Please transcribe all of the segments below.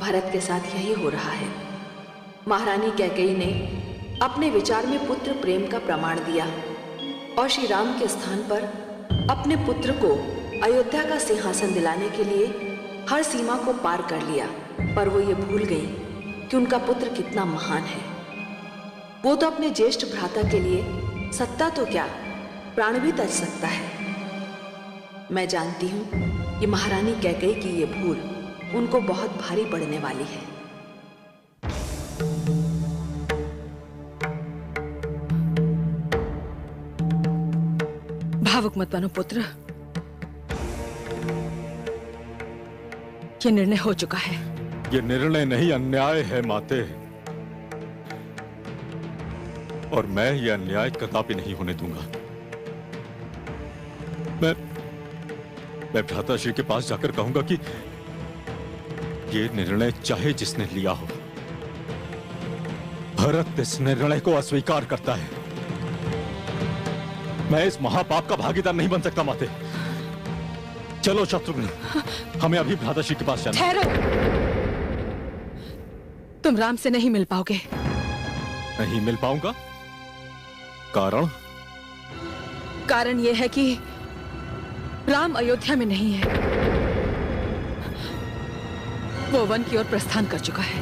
भरत के साथ यही हो रहा है। महारानी कैकेयी ने अपने विचार में पुत्र प्रेम का प्रमाण दिया और श्री राम के स्थान पर अपने पुत्र को अयोध्या का सिंहासन दिलाने के लिए हर सीमा को पार कर लिया। पर वो ये भूल गई कि उनका पुत्र कितना महान है। वो तो अपने ज्येष्ठ भ्राता के लिए सत्ता तो क्या, प्राण भी त्याज सकता है। मैं जानती हूं कि महारानी कैकेयी की ये भूल उनको बहुत भारी पड़ने वाली है। भावुक मत बनो पुत्र, ये निर्णय हो चुका है। ये निर्णय नहीं, अन्याय है माते, और मैं ये अन्याय कदापि नहीं होने दूंगा। मैं भ्राताश्री के पास जाकर कहूंगा कि ये निर्णय चाहे जिसने लिया हो, भरत इस निर्णय को अस्वीकार करता है। मैं इस महापाप का भागीदार नहीं बन सकता माते। चलो शत्रुघ्न, हमें अभी भ्राताश्री के पास जाना। ठहरो, तुम राम से नहीं मिल पाओगे। नहीं मिल पाऊंगा? कारण? कारण यह है कि राम अयोध्या में नहीं है, वो वन की ओर प्रस्थान कर चुका है।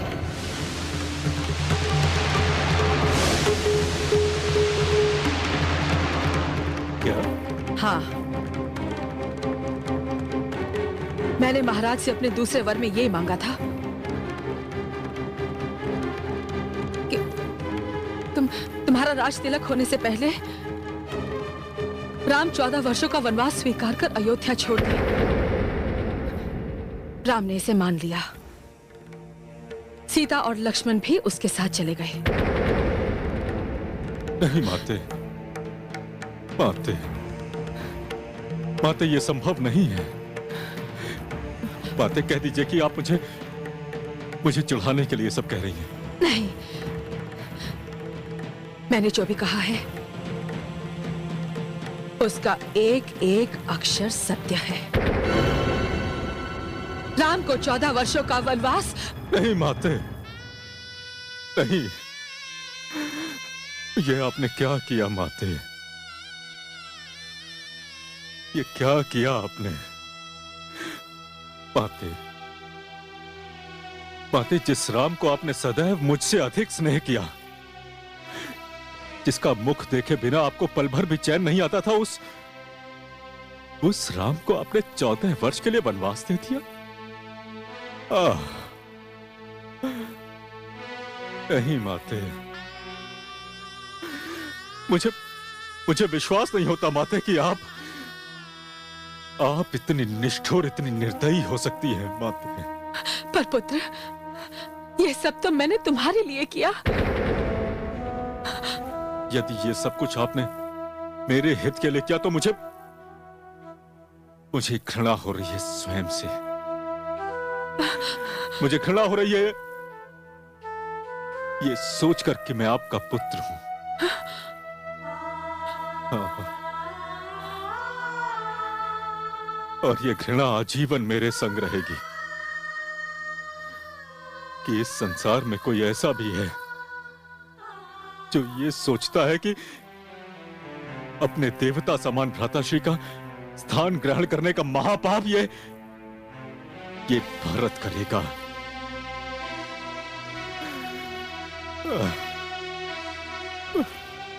क्या? हाँ, मैंने महाराज से अपने दूसरे वर में यही मांगा था कि तुम्हारा राज तिलक होने से पहले राम 14 वर्षों का वनवास स्वीकार कर अयोध्या छोड़ दे। राम ने इसे मान लिया। सीता और लक्ष्मण भी उसके साथ चले गए। नहीं माते, माते, माते, ये संभव नहीं है। माते, कह दीजिए कि आप मुझे चिढ़ाने के लिए सब कह रही हैं। नहीं, मैंने जो भी कहा है उसका एक एक अक्षर सत्य है। राम को 14 वर्षों का वनवास। नहीं माते, नहीं, ये आपने क्या किया माते? ये क्या किया आपने? माते, माते, जिस राम को आपने सदैव मुझसे अधिक स्नेह किया, जिसका मुख देखे बिना आपको पल भर भी चैन नहीं आता था, उस राम को आपने 14 वर्ष के लिए वनवास दे दिया। नहीं माते, मुझे विश्वास नहीं होता माते कि आप इतनी निष्ठुर, इतनी निर्दयी हो सकती हैं माते। पर पुत्र, ये सब तो मैंने तुम्हारे लिए किया। यदि ये सब कुछ आपने मेरे हित के लिए किया तो मुझे घृणा हो रही है स्वयं से। मुझे घृणा हो रही है ये सोचकर कि मैं आपका पुत्र हूं। और ये घृणा आजीवन मेरे संग रहेगी कि इस संसार में कोई ऐसा भी है जो ये सोचता है कि अपने देवता समान भ्राताश्री का स्थान ग्रहण करने का महापाप ये भरत करेगा।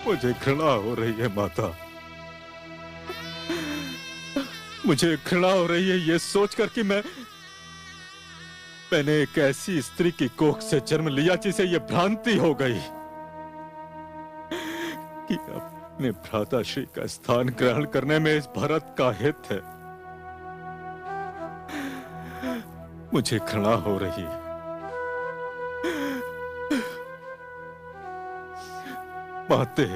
मुझे घृणा हो रही है माता, मुझे घृणा हो रही है ये सोचकर कि मैंने एक ऐसी स्त्री की कोख से जन्म लिया जिसे ये भ्रांति हो गई कि अपने भ्राताश्री का स्थान ग्रहण करने में इस भरत का हित है। मुझे घृणा हो रही है। माते,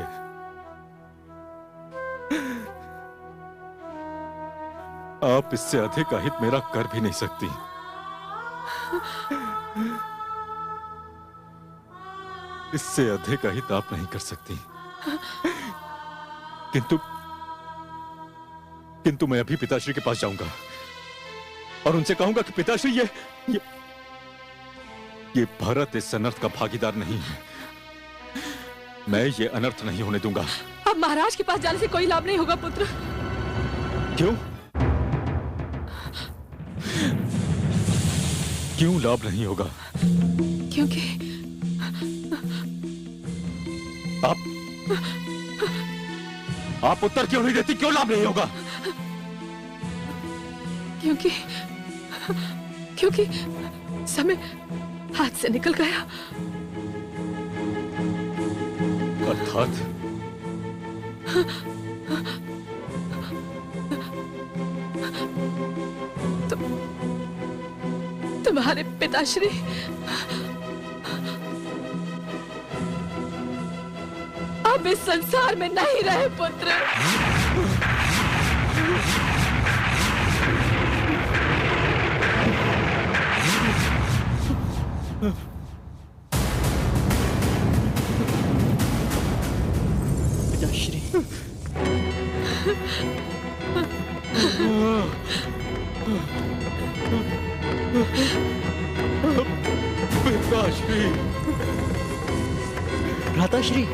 आप इससे अधिक अहित मेरा कर भी नहीं सकती। इससे अधिक अहित आप नहीं कर सकती। किंतु मैं अभी पिताश्री के पास जाऊंगा और उनसे कहूंगा कि पिताश्री ये भरत इस अनर्थ का भागीदार नहीं है। मैं ये अनर्थ नहीं होने दूंगा। अब महाराज के पास जाने से कोई लाभ नहीं होगा पुत्र। क्यों? क्यों लाभ नहीं होगा? क्योंकि आप उत्तर क्यों नहीं देती? क्यों लाभ नहीं होगा? क्योंकि समय हाथ से निकल गया। अर्थात तुम्हारे पिताश्री अब इस संसार में नहीं रहे पुत्र। पिताश्री, पिताश्री, भ्राताश्री,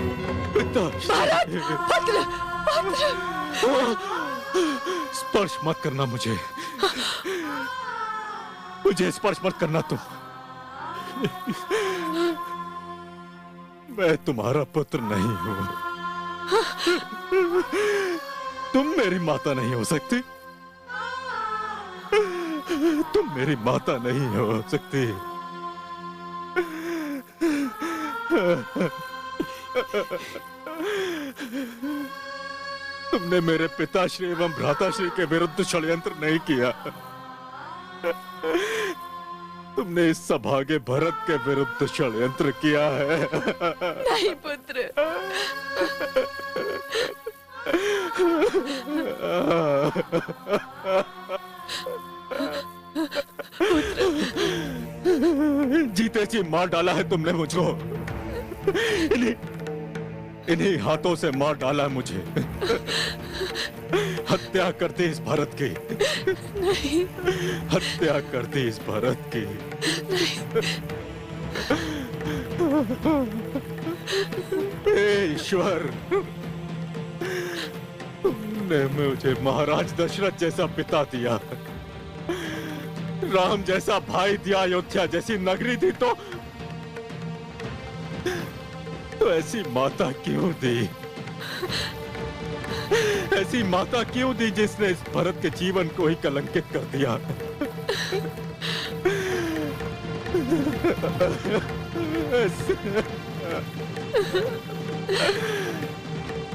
पिताश्री, पुत्र, पुत्र। स्पर्श मत करना मुझे स्पर्श मत करना तुम। मैं तुम्हारा पुत्र नहीं हूं। तुम मेरी माता नहीं हो सकती। तुम मेरी माता नहीं हो सकती। तुमने मेरे पिताश्री एवं भ्राताश्री के विरुद्ध षड्यंत्र नहीं किया। तुमने इस सभागे भरत के विरुद्ध षड्यंत्र किया है। नहीं पुत्र। जीते जी मार डाला है तुमने मुझको। इन्हीं हाथों से मार डाला मुझे। हत्या करती इस भरत की। नहीं। हत्या करती इस भरत की। हे ईश्वर, तुमने मुझे महाराज दशरथ जैसा पिता दिया, राम जैसा भाई दिया, अयोध्या जैसी नगरी थी, तो ऐसी माता क्यों दी? ऐसी माता क्यों दी जिसने इस भरत के जीवन को ही कलंकित कर दिया?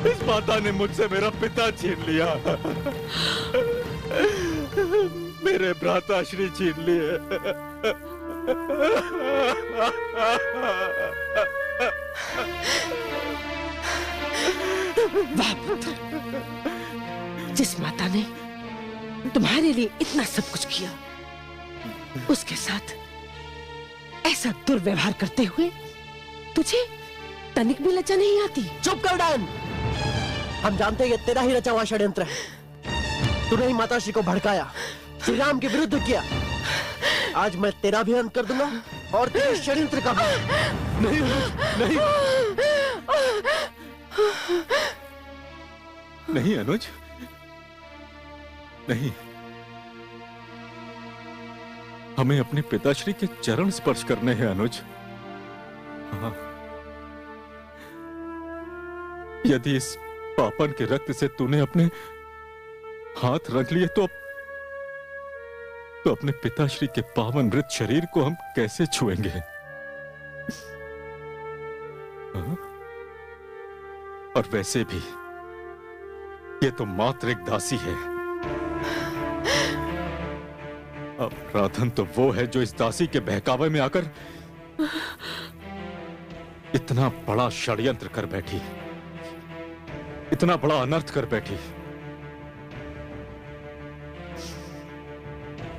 इस माता ने मुझसे मेरा पिता छीन लिया, मेरे भ्राताश्री छीन लिए। वाह पुत्र, जिस माता ने तुम्हारे लिए इतना सब कुछ किया, उसके साथ ऐसा दुर्व्यवहार करते हुए तुझे तनिक भी लज्जा नहीं आती? चुप कर डान। हम जानते हैं ये तेरा ही रचा हुआ षड्यंत्र है। तूने ही माताश्री को भड़काया, श्री राम के विरुद्ध किया। आज मैं तेरा भी अंत कर दूंगा और तेरे षड्यंत्र का भी। नहीं, नहीं, नहीं अनुज, नहीं। हमें अपने पिताश्री के चरण स्पर्श करने हैं अनुज। हाँ। यदि इस पापन के रक्त से तूने अपने हाथ रंग लिए तो अपने पिताश्री के पावन मृत शरीर को हम कैसे छुएंगे? हाँ? और वैसे भी ये तो मात्र एक दासी है। अपराधन तो वो है जो इस दासी के बहकावे में आकर इतना बड़ा षड्यंत्र कर बैठी, इतना बड़ा अनर्थ कर बैठी।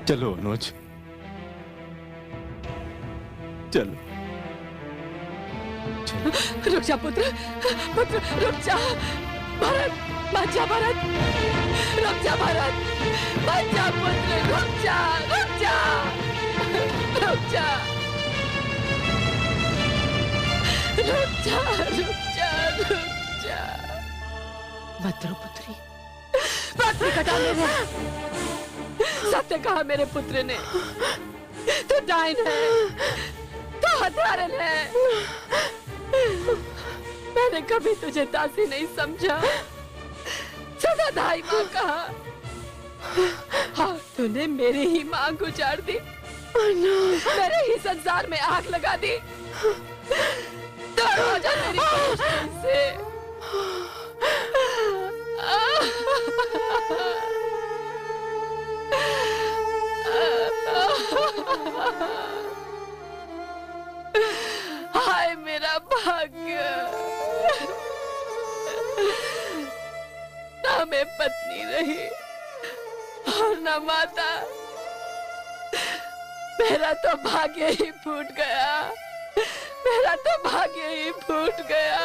चलो अनुज, चलो। रुक जा पुत्र, पुत्र रुक जा। भरत, मत जा भरत, रुक जा भरत, मत जा पुत्र, रुक जा, रुक जा, रुक जा। जा, रुक जा, रुक जा। मत रो पुत्री। पुत्र कटा मेरे। सत्य कहा मेरे पुत्र ने। तू डाइन है, तू हत्यारन है। मैंने कभी तुझे दासी नहीं समझा, सदा दाई माँ कहा। हाँ, तूने मेरी ही मांग उजाड़ दी, मेरे ही संसार में आग लगा दी। दूर हो जा मेरी रोशनी से। हाय मेरा भाग्य, ना मैं पत्नी रही और न माता। मेरा तो भाग्य ही फूट गया, मेरा तो भाग्य ही फूट गया।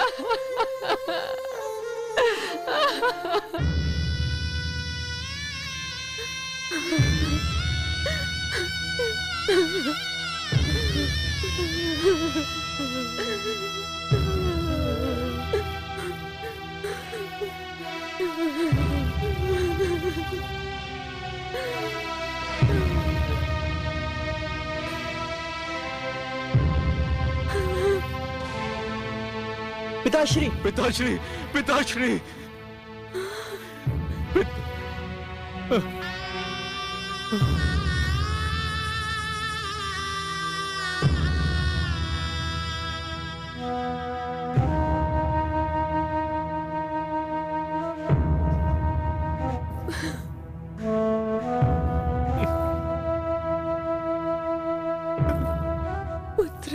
पिताश्री, पिताश्री, पिताश्री। पुत्र,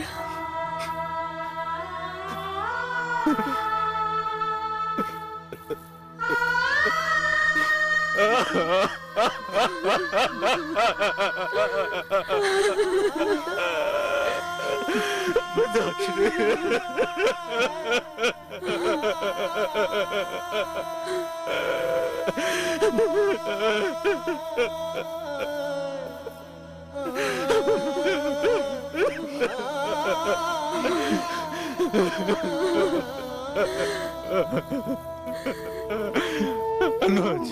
अनुज,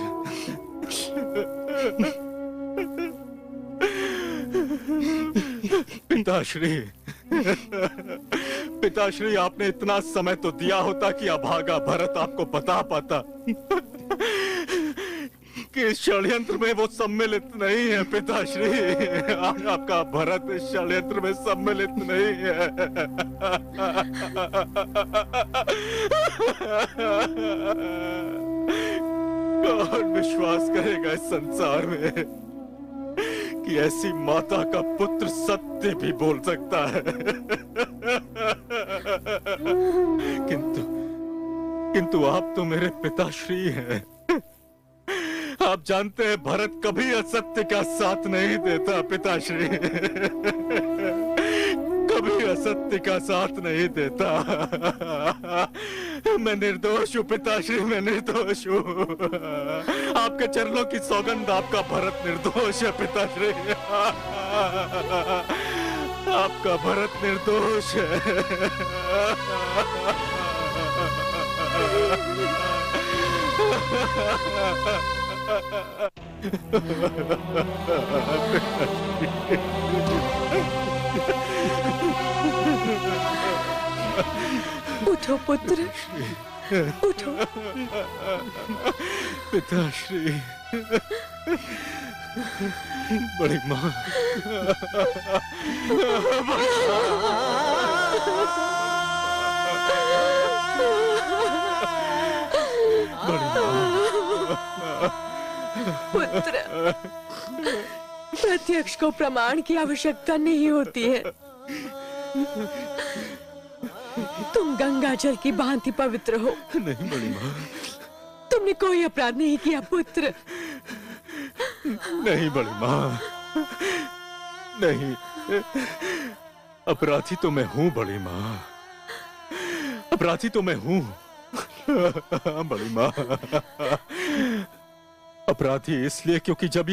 पिताश्री, पिताश्री, आपने इतना समय तो दिया होता कि अभागा भरत आपको बता पाता कि इस षड्यंत्र में वो सम्मिलित नहीं है। पिताश्री, आपका भरत इस षड्यंत्र में सम्मिलित नहीं है। कौन विश्वास करेगा इस संसार में कि ऐसी माता का पुत्र सत्य भी बोल सकता है। किंतु आप तो मेरे पिताश्री हैं। आप जानते हैं भरत कभी असत्य का साथ नहीं देता। पिताश्री, कभी असत्य का साथ नहीं देता। मैं निर्दोष हूँ पिताश्री, मैं निर्दोष हूँ। आपके चरणों की सौगंध, आपका भरत निर्दोष है पिताश्री। आपका भरत निर्दोष है। उठो पुत्र, उठो। पिताश्री, बड़ी माँ, पुत्र, प्रत्यक्ष को प्रमाण की आवश्यकता नहीं होती है। तुम गंगा जल की भांति पवित्र हो। नहीं बड़ी माँ, तुमने कोई अपराध नहीं किया पुत्र। नहीं बड़ी माँ, नहीं। अपराधी तो मैं हूँ बड़ी माँ, अपराधी तो मैं हूँ बड़ी माँ। अपराधी इसलिए क्योंकि जब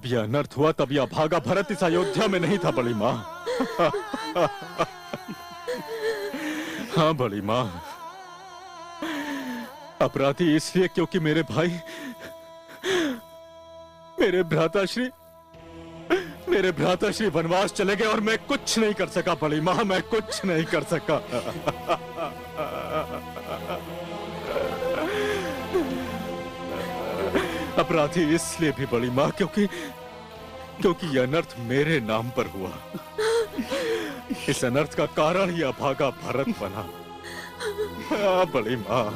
ये अनर्थ हुआ तब यह अभागा भरत इस अयोध्या में नहीं था बड़ी माँ। हाँ बड़ी माँ, अपराधी इसलिए क्योंकि मेरे भाई, मेरे भ्राताश्री वनवास चले गए और मैं कुछ नहीं कर सका बड़ी माँ, मैं कुछ नहीं कर सका। अपराधी इसलिए भी बड़ी माँ क्योंकि यह अनर्थ मेरे नाम पर हुआ। इस अनर्थ का कारण ही अभागा भरत बना। बड़ी माँ,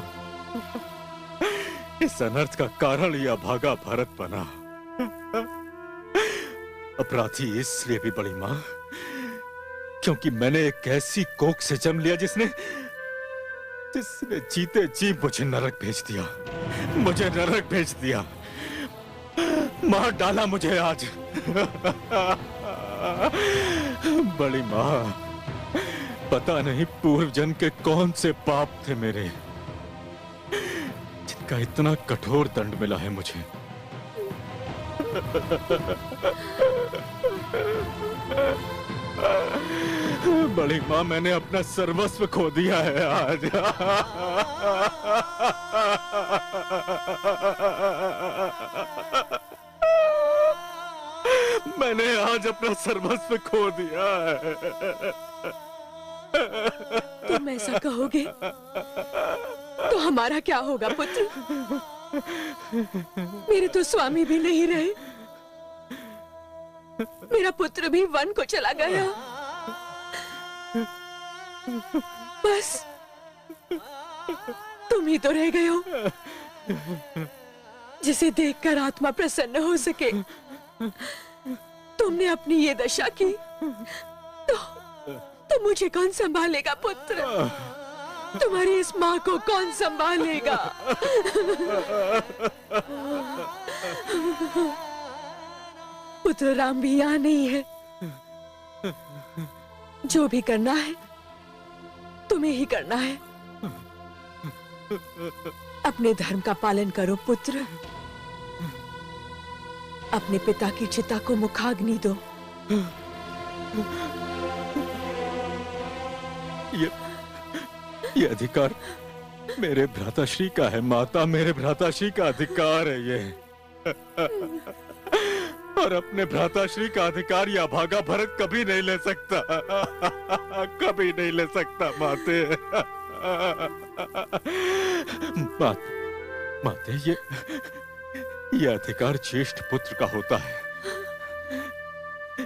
इस अनर्थ का कारण ही अभागा भरत बना। अपराधी इसलिए भी बड़ी माँ क्योंकि मैंने एक ऐसी कोख से जन्म लिया जिसने जीते जी मुझे नरक भेज दिया, मार डाला मुझे आज। बड़ी माँ, पता नहीं पूर्व जन्म के कौन से पाप थे मेरे, जिनका इतना कठोर दंड मिला है मुझे। बड़ी माँ, मैंने अपना सर्वस्व खो दिया है आज। मैंने आज अपना सर्वस्व खो दिया है। तुम ऐसा कहोगे तो हमारा क्या होगा पुत्र? मेरे तो स्वामी भी नहीं रहे, मेरा पुत्र भी वन को चला गया। बस तुम ही तो रह गए हो जिसे देखकर आत्मा प्रसन्न हो सके। तुमने अपनी ये दशा की तो मुझे कौन संभालेगा पुत्र? तुम्हारी इस माँ को कौन संभालेगा? पुत्र राम भी यहाँ नहीं है। जो भी करना है तुम्हें ही करना है। अपने धर्म का पालन करो पुत्र। अपने पिता की चिता को मुखाग्नि दो। ये अधिकार मेरे भ्राताश्री का है माता, मेरे भ्राताश्री का अधिकार है ये। और अपने भ्राताश्री का अधिकार या भागा भरत कभी नहीं ले सकता, कभी नहीं ले सकता माते। माते, ये अधिकार ज्येष्ठ पुत्र का होता है।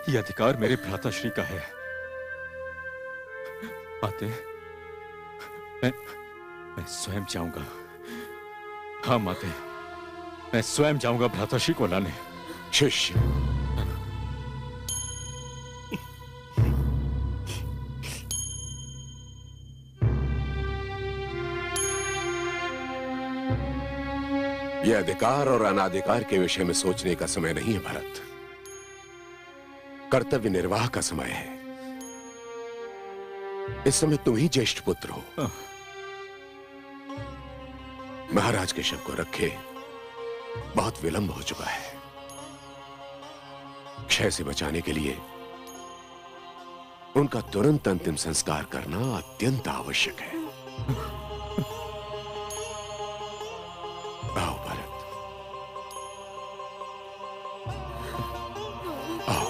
ये अधिकार मेरे भ्राताश्री का है। माते, मैं स्वयं जाऊंगा। हाँ माते, मैं स्वयं जाऊंगा भ्राताश्री को लाने। शिष्य, यह अधिकार और अनाधिकार के विषय में सोचने का समय नहीं है भरत। कर्तव्य निर्वाह का समय है। इस समय तुम ही ज्येष्ठ पुत्र हो। महाराज के शव को रखे बहुत विलंब हो चुका है। क्षय से बचाने के लिए उनका तुरंत अंतिम संस्कार करना अत्यंत आवश्यक है। आओ भरत, आओ।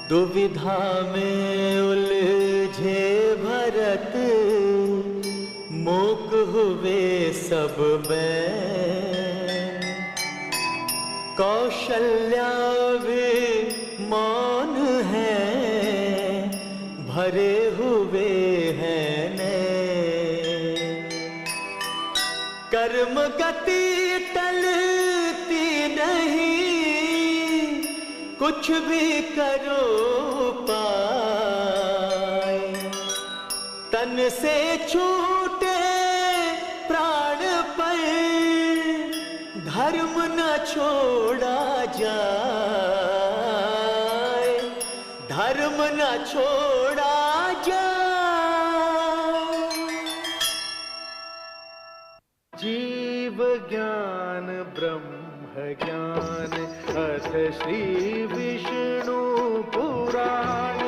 दुविधा में उलझे भरत, मूक हुए सब बैन। कौशल्या भी मौन है, भरे हुए हैं नैन। कर्म गति टलती नहीं, कुछ भी करो पाए। तन से छूटे प्राण पर, धर्म न छोड़ा जाए। धर्म छोड़ा जा। जीव ज्ञान ब्रह्म ज्ञान अथ श्री विष्णु पुराण